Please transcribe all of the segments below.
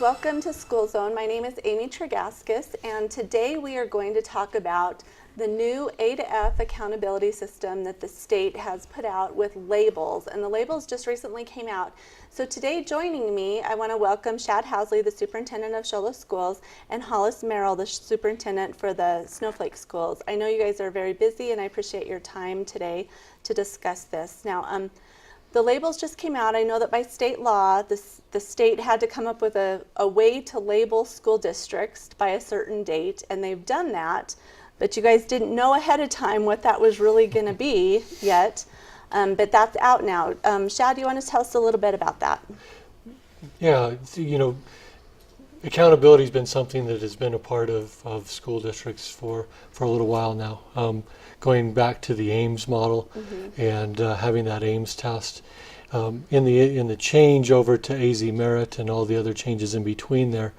welcome to School Zone. My name is Amy Tregaskes, and today we are going to talk about the new A to F accountability system that the state has put out with labels, and the labels just recently came out. So today joining me, I want to welcome Shad Housley, the superintendent of Shola Schools, and Hollis Merrell, the superintendent for the Snowflake schools. I know you guys are very busy, and I appreciate your time today to discuss this. Now, the labels just came out. I know that by state law, the state had to come up with a way to label school districts by a certain date, and they've done that, but you guys didn't know ahead of time what that was really going to be yet, but that's out now. Shad, do you want to tell us a little bit about that? Yeah, accountability has been something that has been a part of school districts for a little while now. Going back to the Ames model and having that Ames test. In the change over to AZ Merit and all the other changes in between there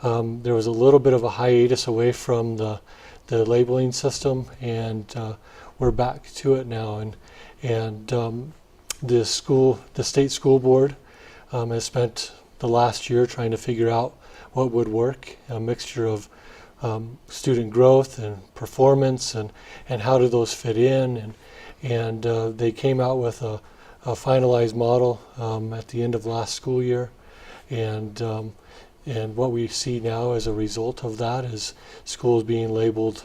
was a little bit of a hiatus away from the labeling system, and we're back to it now. And the state school board has spent the last year trying to figure out what would work, a mixture of student growth and performance and how do those fit in, and they came out with a finalized model at the end of last school year, and what we see now as a result of that is schools being labeled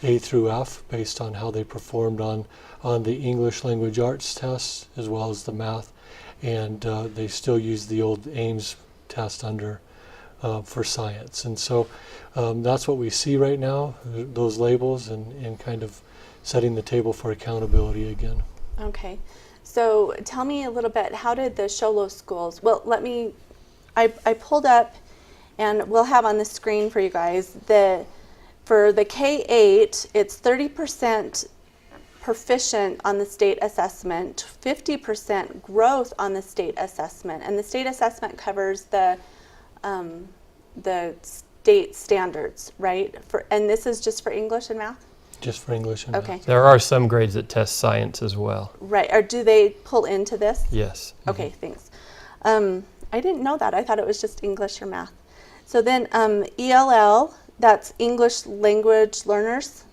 A through F based on how they performed on the English language arts test as well as the math, and they still use the old Ames test under for science. And so that's what we see right now, those labels, and kind of setting the table for accountability again. Okay. So tell me a little bit, how did the Shola schools, well, I pulled up, and we'll have on the screen for you guys, for the K-8, it's 30% proficient on the state assessment, 50% growth on the state assessment, and the state assessment covers the state standards, right? And this is just for English and math? Just for English and math. There are some grades that test science as well. Right, or do they pull into this? Yes. Okay, thanks. I didn't know that. I thought it was just English or math. So then ELL, that's English language learners.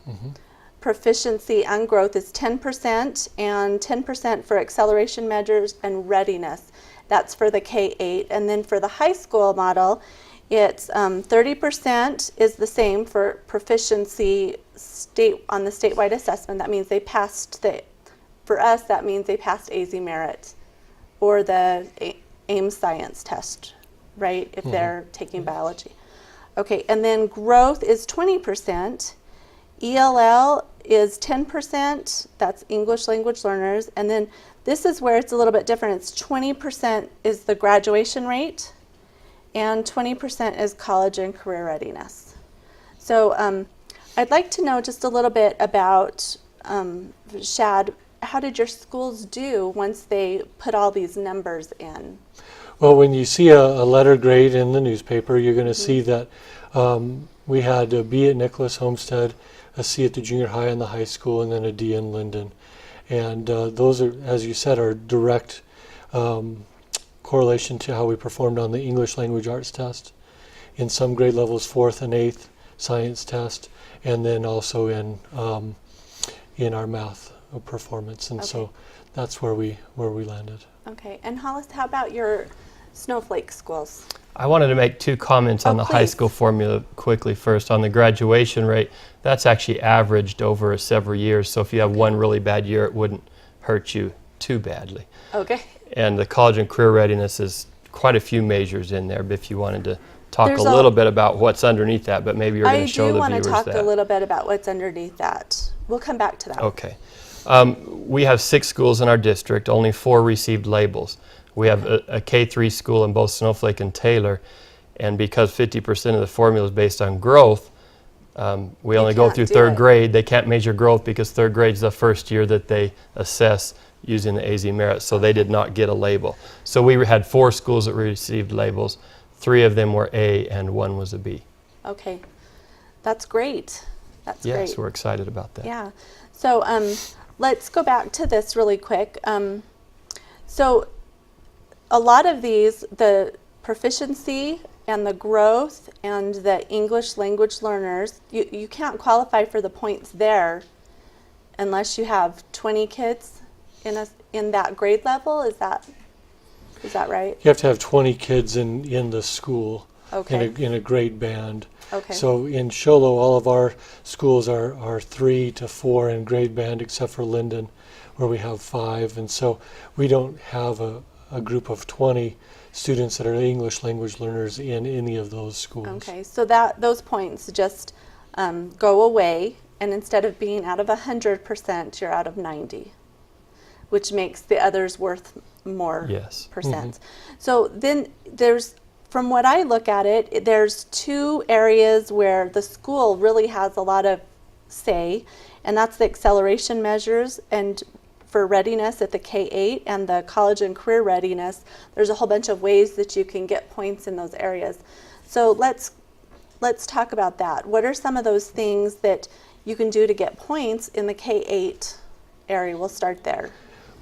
Proficiency and growth is 10%, and 10% for acceleration measures and readiness. That's for the K-8. And then for the high school model, it's 30% is the same for proficiency on the statewide assessment. That means they passed for us, that means they passed AZ Merit or the Ames science test, right, if they're taking biology. Okay, and then growth is 20%. ELL is 10%, that's English language learners, and then this is where it's a little bit different. It's 20% is the graduation rate, and 20% is college and career readiness. So I'd like to know just a little bit about, Shad, how did your schools do once they put all these numbers in? Well, when you see a letter grade in the newspaper, you're going to see that we had a B at Nicholas Homestead, a C at the junior high and the high school, and then a D in Linden. And those are, as you said, are direct correlation to how we performed on the English language arts test. In some grade levels, 4th and 8th science test, and then also in our math performance. And so that's where we landed. Okay, and Hollis, how about your Snowflake schools? I wanted to make two comments on the high school formula quickly. First, on the graduation rate, that's actually averaged over several years, so if you have one really bad year, it wouldn't hurt you too badly. Okay. And the college and career readiness is quite a few measures in there, but if you wanted to talk a little bit about what's underneath that, but maybe you're going to show the viewers that. I do want to talk a little bit about what's underneath that. We'll come back to that. Okay. We have 6 schools in our district, only 4 received labels. We have a K-3 school in both Snowflake and Taylor, and because 50% of the formula is based on growth, we only go through 3rd grade. They can't measure growth because 3rd grade is the first year that they assess using the AZ Merit, so they did not get a label. So we had 4 schools that received labels. 3 of them were A and 1 was a B. Okay, that's great. That's great. Yes, we're excited about that. Yeah. So let's go back to this really quick. So a lot of these, the proficiency and the growth and the English language learners, you can't qualify for the points there unless you have 20 kids in that grade level. Is that right? You have to have 20 kids in the school, Okay. in a grade band. Okay. So in Sholo, all of our schools are 3 to 4 in grade band, except for Linden, where we have 5. And so we don't have a group of 20 students that are English language learners in any of those schools. Okay, so those points just go away, and instead of being out of 100%, you're out of 90, which makes the others worth more Yes. percent. So then from what I look at it, there's 2 areas where the school really has a lot of say, and that's the acceleration measures and for readiness at the K-8 and the college and career readiness. There's a whole bunch of ways that you can get points in those areas. So let's talk about that. What are some of those things that you can do to get points in the K-8 area? We'll start there.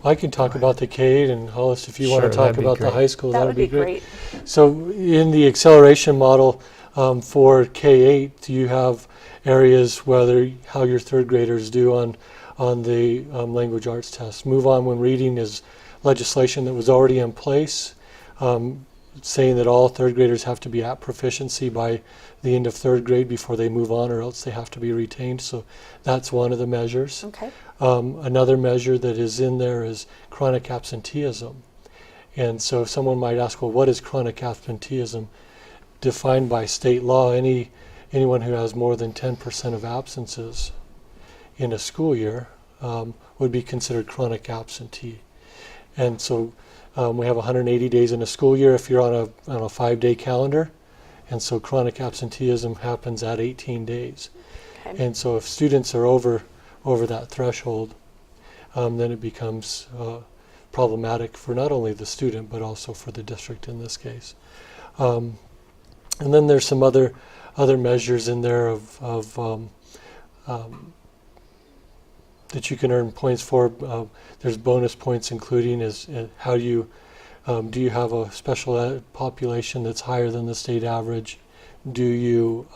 I can talk about the K-8, and Hollis, if you want Sure, to talk that'd be about the great. high school, That that would be great. So in the acceleration model for K-8, you have areas how your third graders do on the language arts test. Move on when reading is legislation that was already in place, saying that all third graders have to be at proficiency by the end of third grade before they move on, or else they have to be retained. So that's one of the measures. Okay. Another measure that is in there is chronic absenteeism. And so someone might ask, well, what is chronic absenteeism? Defined by state law, anyone who has more than 10% of absences in a school year would be considered chronic absentee. And so we have 180 days in a school year if you're on a 5-day calendar. And so chronic absenteeism happens at 18 days. Okay. And so if students are over that threshold, then it becomes problematic for not only the student but also for the district in this case. And then there's some other measures in there of that you can earn points for. There's bonus points, including how do you have a special ed population that's higher than the state average? Do you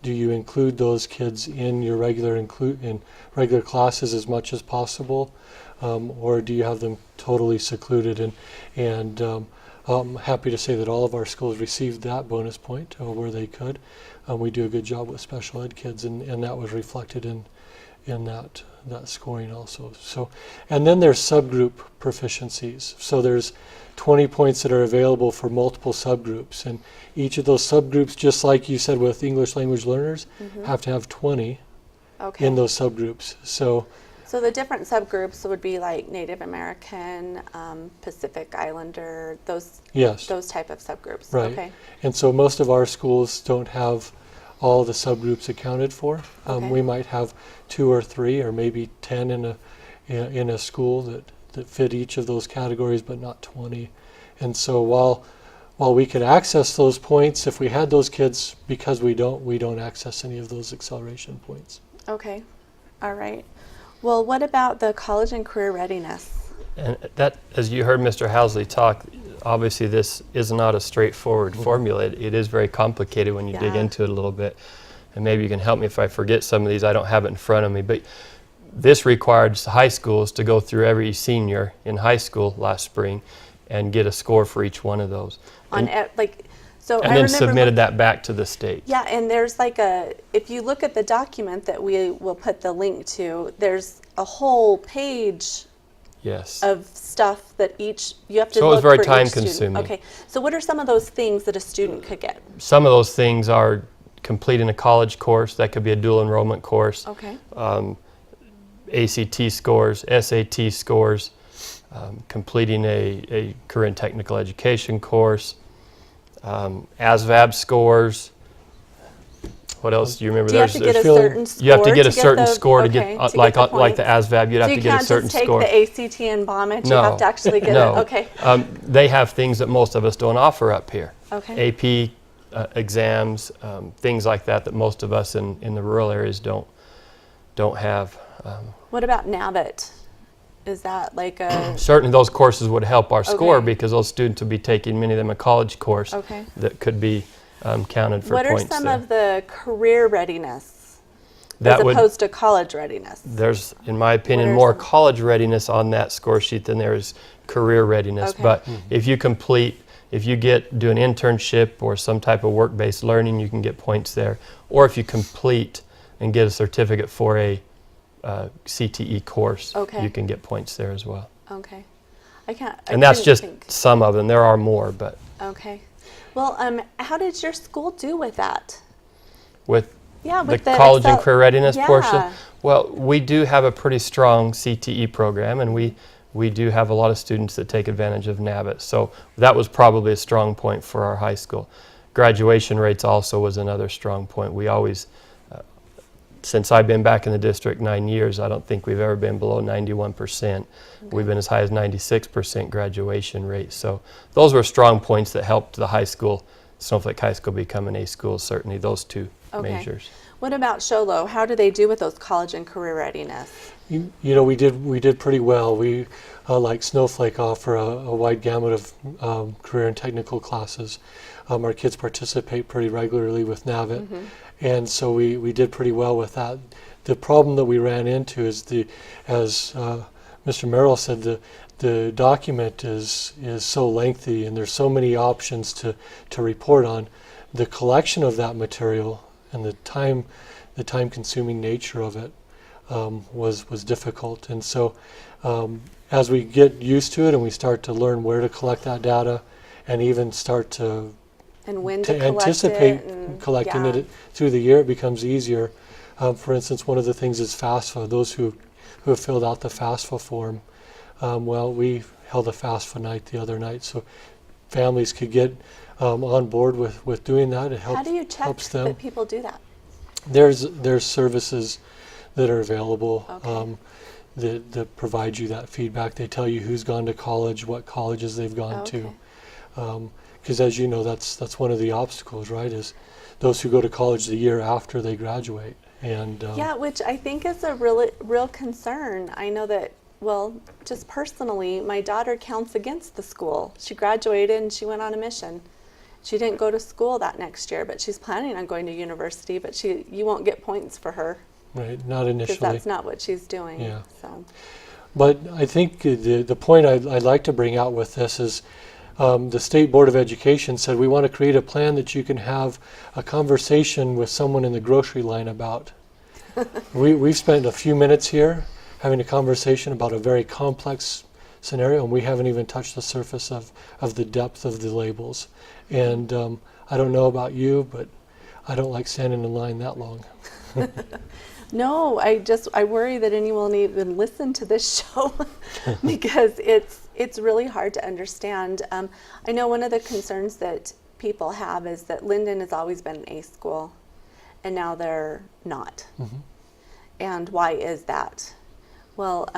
include those kids in your regular classes as much as possible, or do you have them totally secluded? And I'm happy to say that all of our schools received that bonus point where they could. We do a good job with special ed kids, and that was reflected in that scoring also. So, and then there's subgroup proficiencies. So there's 20 points that are available for multiple subgroups, and each of those subgroups, just like you said with English language learners, have to have 20 Okay. in those subgroups. So the different subgroups would be like Native American, Pacific Islander, those yes, type of subgroups. right. Okay. And so most of our schools don't have all the subgroups accounted for. Okay. We might have 2 or 3 or maybe 10 in a school that fit each of those categories, but not 20. And so while we could access those points if we had those kids, because we don't access any of those acceleration points. Okay. All right. Well, what about the college and career readiness? And that, as you heard Mr. Housley talk, obviously this is not a straightforward formula. It is very complicated when you dig Yeah. into it a little bit. And maybe you can help me if I forget some of these. I don't have it in front of me. But this required high schools to go through every senior in high school last spring and get a score for each one of those. And then remember submitted that back to the state. Yeah, and there's if you look at the document that we will put the link to, there's a whole page Yes. of stuff that you have to So it was look very for each time student. consuming. Okay, so what are some of those things that a student could get? Some of those things are completing a college course. That could be a dual enrollment course. Okay. ACT scores, SAT scores, completing a career and technical education course, ASVAB scores. What else do you remember? Do you have to get a feeling- certain score? You have to get a certain the- score to okay, get, like the points? ASVAB, you'd have So to you get a can't certain just take score. the ACT and bomb it. No. You have to actually get No. it. Okay. They have things that most of us don't offer up here. Okay. AP exams, things like that most of us in the rural areas don't have. What about NABIT? Is that like a... Certainly those courses would help our score Okay. because those students would be taking, many of them, a college course Okay. that could be counted for What are points some there. of the career readiness That as would- opposed to college readiness? There's, in my opinion, What are more some- college readiness on that score sheet than there is career readiness. Okay. But if you do an internship or some type of work-based learning, you can get points there. Or if you complete and get a certificate for a CTE course, Okay. you can get points there as well. Okay. I And that's couldn't just think. some of them. There are more, but Okay. Well, how did your school do with that? with Yeah, the with college and Excel- career readiness portion, Yeah. well, we do have a pretty strong CTE program, and we do have a lot of students that take advantage of NABIT. So that was probably a strong point for our high school. Graduation rates also was another strong point. We always, since I've been back in the district 9 years, I don't think we've ever been below 91%. We've been as high as 96% graduation rate. So those were strong points that helped the high school, Snowflake High School, become an A school, certainly those two Okay. measures. What about Sholo? How do they do with those college and career readiness? You know, we did pretty well. We, like Snowflake, offer a wide gamut of career and technical classes. Our kids participate pretty regularly with NAVIT, and so we did pretty well with that. The problem that we ran into is as Mr. Merrell said, the document is so lengthy, and there's so many options to report on. The collection of that material and the time-consuming nature of it was difficult. And so as we get used to it and we start to learn where to collect that data and even start to And when to collect anticipate it? And, collecting yeah. it through the year, it becomes easier. For instance, one of the things is FAFSA. Those who have filled out the FAFSA form, well, we held a FAFSA night the other night, so families could get on board with doing that. It helps, How do you check helps them. that people do that? There's services that are available Okay. that provide you that feedback. They tell you who's gone to college, what colleges they've gone Okay. to. Because as you know, that's one of the obstacles, right? Is those who go to college the year after they graduate. And Yeah, which I think is a real concern. I know that, well, just personally, my daughter counts against the school. She graduated and she went on a mission. She didn't go to school that next year, but she's planning on going to university, but you won't get points for her right, not because initially. that's not what she's doing. Yeah. So, But I think the point I'd like to bring out with this is the State Board of Education said we want to create a plan that you can have a conversation with someone in the grocery line about. We've spent a few minutes here having a conversation about a very complex scenario, and we haven't even touched the surface of the depth of the labels. And I don't know about you, but I don't like standing in line that long. no, I worry that anyone will even listen to this show because it's really hard to understand. I know one of the concerns that people have is that Linden has always been an A school, and now they're not. And why is that? Well,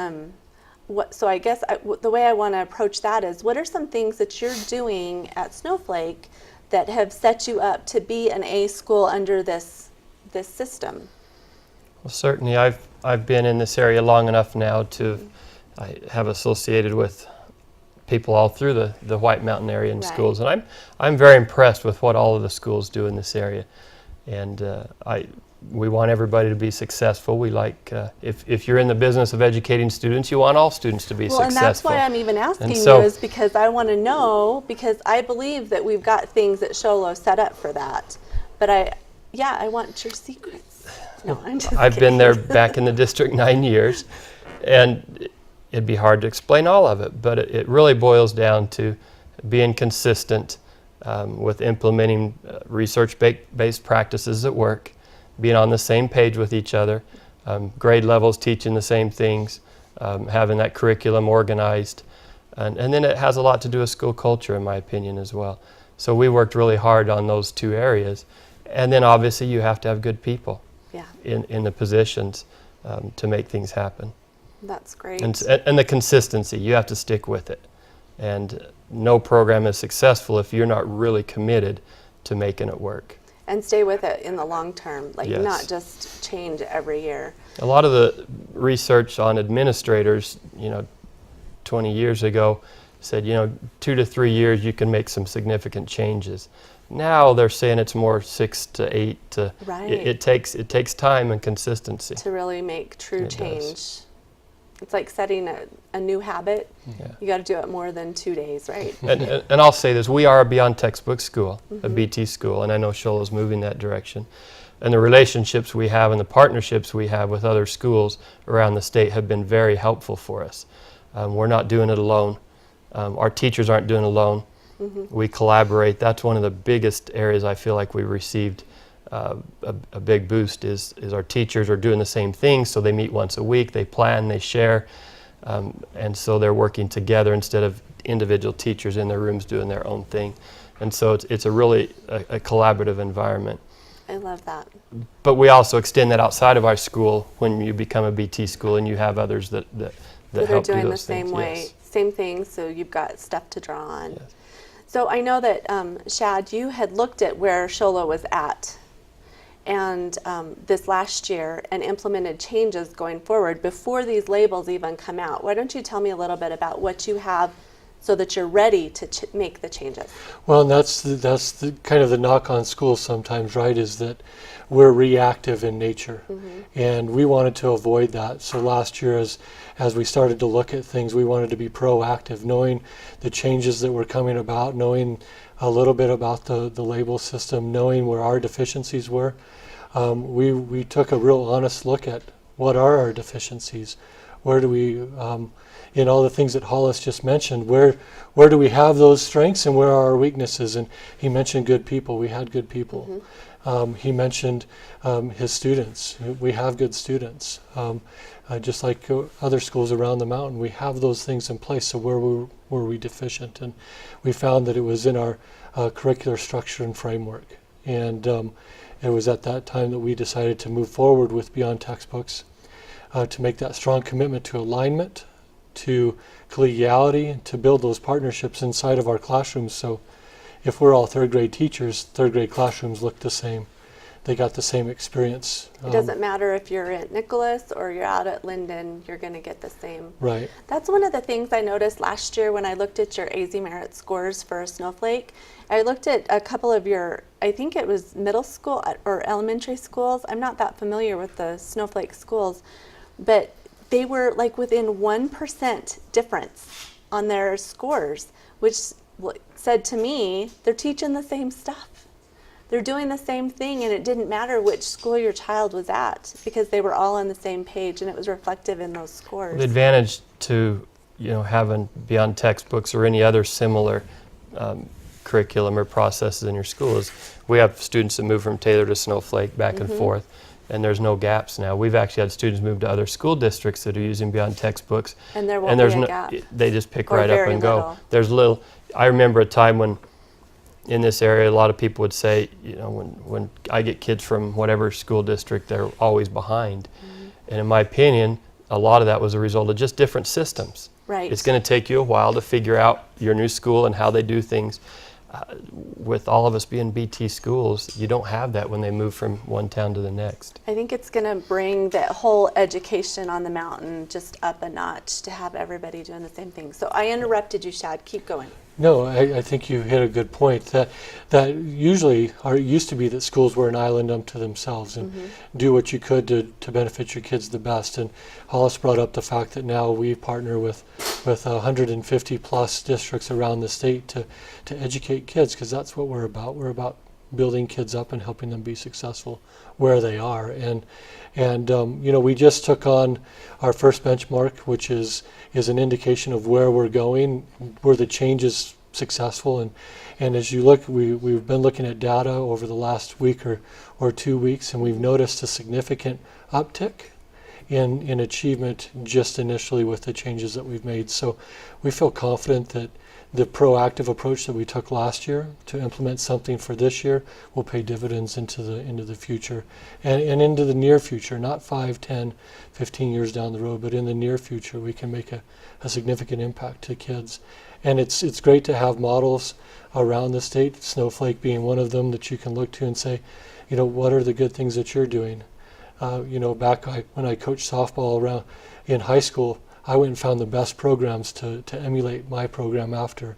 so I guess the way I want to approach that is, what are some things that you're doing at Snowflake that have set you up to be an A school under this system? Well, certainly I've been in this area long enough now to I have associated with people all through the White Mountain area in Right. schools, and I'm very impressed with what all of the schools do in this area, and we want everybody to be successful. We like if you're in the business of educating students, you want all students to be Well, successful. and that's why I'm even asking And so- you, is because I want to know, because I believe that we've got things at Sholo set up for that. But I want your secrets. No, I'm just I've been kidding. there back in the district 9 years, and it'd be hard to explain all of it, but it really boils down to being consistent with implementing research-based practices at work, being on the same page with each other, grade levels teaching the same things, having that curriculum organized, and then it has a lot to do with school culture, in my opinion, as well. So we worked really hard on those two areas, and then obviously you have to have good people Yeah, in the positions to make things happen. that's great. And the consistency, you have to stick with it. And no program is successful if you're not really committed to making it work. And stay with it in the long term, like Yes. not just change every year. A lot of the research on administrators, 20 years ago said, 2 to 3 years you can make some significant changes. Now they're saying it's more 6 to 8 to Right. it takes time and consistency to really make true It does. change. It's like setting a new habit. Yeah. You got to do it more than 2 days, right? And I'll say this, we are a beyond textbook school, a BT school, and I know Shola's moving that direction. And the relationships we have and the partnerships we have with other schools around the state have been very helpful for us. We're not doing it alone. Our teachers aren't doing it alone. We collaborate. That's one of the biggest areas I feel like we received a big boost is our teachers are doing the same thing, so they meet once a week, they plan, they share, and so they're working together instead of individual teachers in their rooms doing their own thing. And so it's a really a collaborative environment. I love that. But we also extend that outside of our school when you become a BT school and you have others that They're help do doing the those same things. way, Yes. same thing, so you've got stuff to draw on. Yes. So I know that, Shad, you had looked at where Shola was at and this last year and implemented changes going forward before these labels even come out. Why don't you tell me a little bit about what you have so that you're ready to make the changes? Well, and that's the kind of the knock on schools sometimes, right, is that we're reactive in nature. And we wanted to avoid that. So last year, as we started to look at things, we wanted to be proactive, knowing the changes that were coming about, knowing a little bit about the label system, knowing where our deficiencies were. We took a real honest look at what are our deficiencies. Where do we, in all the things that Hollis just mentioned, where do we have those strengths and where are our weaknesses? And he mentioned good people. We had good people. He mentioned his students. We have good students. Just like other schools around the mountain, we have those things in place. So where were we deficient? And we found that it was in our curricular structure and framework. And it was at that time that we decided to move forward with Beyond Textbooks, to make that strong commitment to alignment, to collegiality, and to build those partnerships inside of our classrooms. So if we're all third grade teachers, third grade classrooms look the same. They got the same experience. It doesn't matter if you're at Nicholas or you're out at Linden, you're going to get the same. Right. That's one of the things I noticed last year when I looked at your AZ Merit scores for Snowflake. I looked at a couple of your, I think it was middle school or elementary schools. I'm not that familiar with the Snowflake schools, but they were like within 1% difference on their scores, which said to me, they're teaching the same stuff. They're doing the same thing, and it didn't matter which school your child was at because they were all on the same page, and it was reflective in those scores. The advantage to having Beyond Textbooks or any other similar curriculum or processes in your school is we have students that move from Taylor to Snowflake back and forth, and there's no gaps now. We've actually had students move to other school districts that are using Beyond Textbooks, And there won't be a gap. they just pick Or right up very and go. little. There's little. I remember a time when in this area, a lot of people would say, when I get kids from whatever school district, they're always behind. And in my opinion, a lot of that was a result of just different systems. Right. It's going to take you a while to figure out your new school and how they do things. With all of us being BT schools, you don't have that when they move from one town to the next. I think it's going to bring that whole education on the mountain just up a notch to have everybody doing the same thing. So I interrupted you, Shad. Keep going. No, I think you hit a good point. That usually used to be that schools were an island unto themselves and do what you could to benefit your kids the best. And Hollis brought up the fact that now we partner with 150 plus districts around the state to educate kids, because that's what we're about. We're about building kids up and helping them be successful where they are. And we just took on our first benchmark, which is an indication of where we're going, where the change is successful. And as you look, we've been looking at data over the last week or 2 weeks, and we've noticed a significant uptick in achievement just initially with the changes that we've made. So we feel confident that the proactive approach that we took last year to implement something for this year will pay dividends into the future and into the near future, not 5, 10, 15 years down the road, but in the near future we can make a significant impact to kids. And it's great to have models around the state, Snowflake being one of them, that you can look to and say, what are the good things that you're doing? Back when I coached softball around in high school, I went and found the best programs to emulate my program after.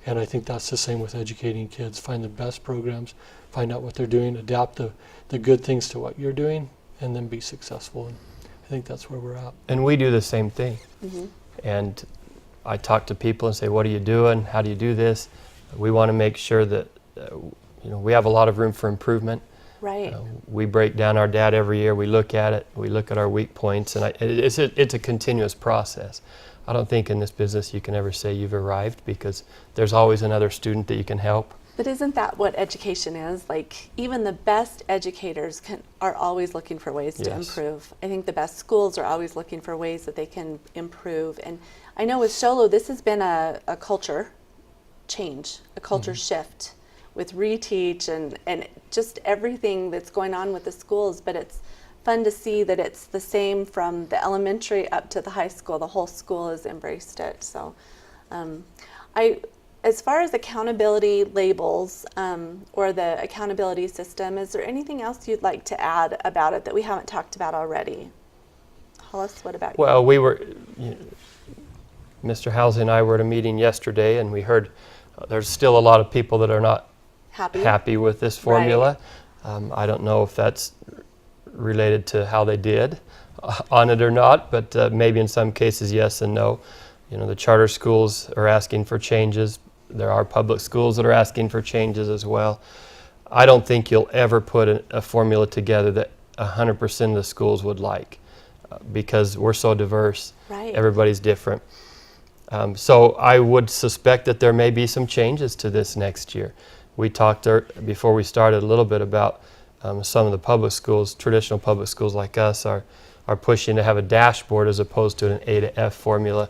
And I think that's the same with educating kids. Find the best programs, find out what they're doing, adapt the good things to what you're doing, and then be successful. And I think that's where we're at. And we do the same thing. And I talk to people and say, what are you doing? How do you do this? We want to make sure that we have a lot of room for improvement. Right. We break down our data every year. We look at it. We look at our weak points, and it's a continuous process. I don't think in this business you can ever say you've arrived, because there's always another student that you can help. But isn't that what education is? Like, even the best educators are always looking for ways to improve. I think the best schools are always looking for ways that they can improve. And I know with Sholo, this has been a culture change, a culture shift with reteach and just everything that's going on with the schools. But it's fun to see that it's the same from the elementary up to the high school. The whole school has embraced it. So as far as accountability labels or the accountability system, is there anything else you'd like to add about it that we haven't talked about already? Hollis, what about you? Well, Mr. Housley and I were at a meeting yesterday, and we heard there's still a lot of people that are not happy with this formula. Right. I don't know if that's related to how they did on it or not, but maybe in some cases yes and no. The charter schools are asking for changes. There are public schools that are asking for changes as well. I don't think you'll ever put a formula together that 100% of the schools would like, because we're so diverse. Right. Everybody's different. So I would suspect that there may be some changes to this next year. We talked before we started a little bit about some of the public schools, traditional public schools like us, are pushing to have a dashboard as opposed to an A to F formula,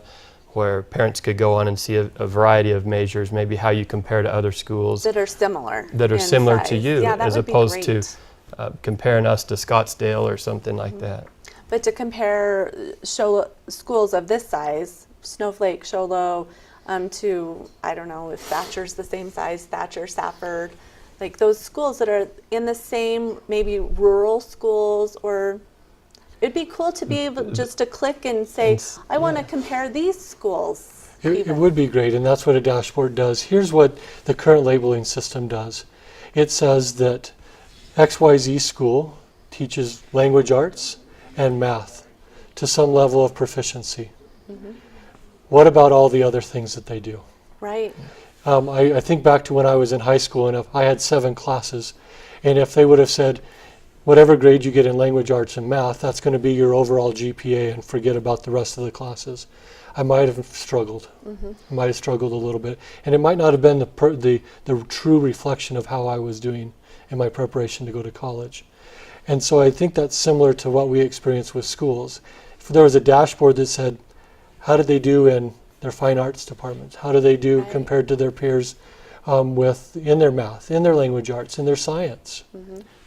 where parents could go on and see a variety of measures, maybe how you compare to other schools that are similar to you, as opposed to comparing us to Scottsdale or something like that. But to compare schools of this size, Snowflake, Sholo, to, I don't know if Thatcher's the same size, Thatcher, Safford, like those schools that are in the same maybe rural schools, or it'd be cool to be able just to click and say, I want to compare these schools. It would be great, and that's what a dashboard does. Here's what the current labeling system does. It says that XYZ school teaches language arts and math to some level of proficiency. What about all the other things that they do? Right. I think back to when I was in high school, and I had 7 classes, and if they would have said, whatever grade you get in language arts and math, that's going to be your overall GPA, and forget about the rest of the classes, I might have struggled. I might have struggled a little bit, and it might not have been the true reflection of how I was doing in my preparation to go to college. And so I think that's similar to what we experience with schools. If there was a dashboard that said, how did they do in their fine arts departments? How do they do compared to their peers in their math, in their language arts, in their science,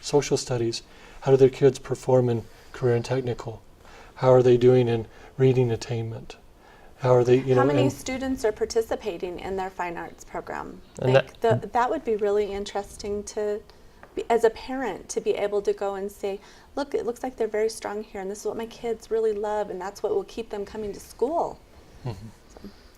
social studies? How do their kids perform in career and technical? How are they doing in reading attainment? How are they, how many students are participating in their fine arts program? Like that would be really interesting to, as a parent, to be able to go and say, look, it looks like they're very strong here, and this is what my kids really love, and that's what will keep them coming to school. So,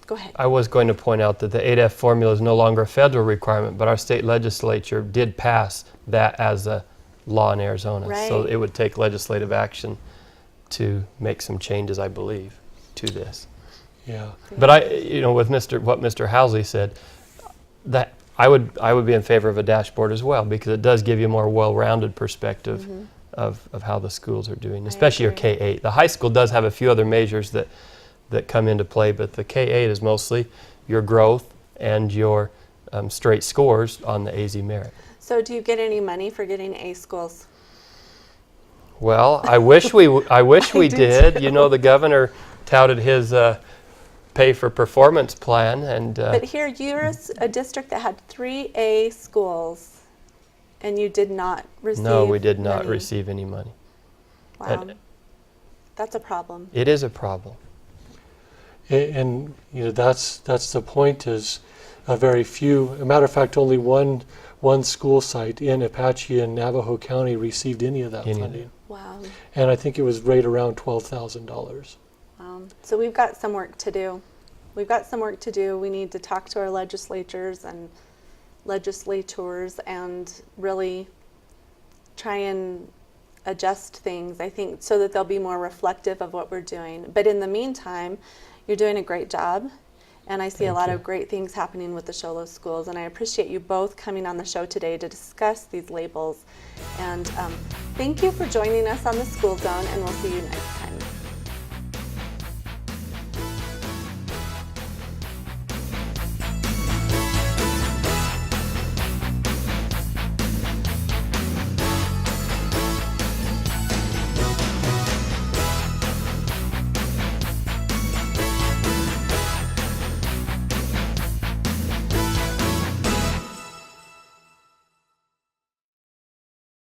go ahead. I was going to point out that the 8F formula is no longer a federal requirement, but our state legislature did pass that as a law in Arizona. Right. So it would take legislative action to make some changes, I believe, to this. Yeah. But with what Mr. Housley said, that I would be in favor of a dashboard as well, because it does give you a more well-rounded perspective of how the schools are doing, especially your K-8. The high school does have a few other measures that come into play, but the K-8 is mostly your growth and your straight scores on the AZ merit. So do you get any money for getting A schools? Well, I wish we did. The governor touted his pay for performance plan, and but here you're a district that had 3 A schools, and you did not receive. No, we did not receive any money. Wow, that's a problem. It is a problem. And that's the point. Is a very few. A matter of fact, only one school site in Apache and Navajo County received any of that funding. Wow. And I think it was right around $12,000. Wow. So we've got some work to do. We've got some work to do. We need to talk to our legislators and legislators and really try and adjust things, I think, so that they'll be more reflective of what we're doing. But in the meantime, you're doing a great job, and I see a lot of great things happening with the Sholos schools, and I appreciate you both coming on the show today to discuss these labels. And thank you for joining us on the School Zone, and we'll see you next time.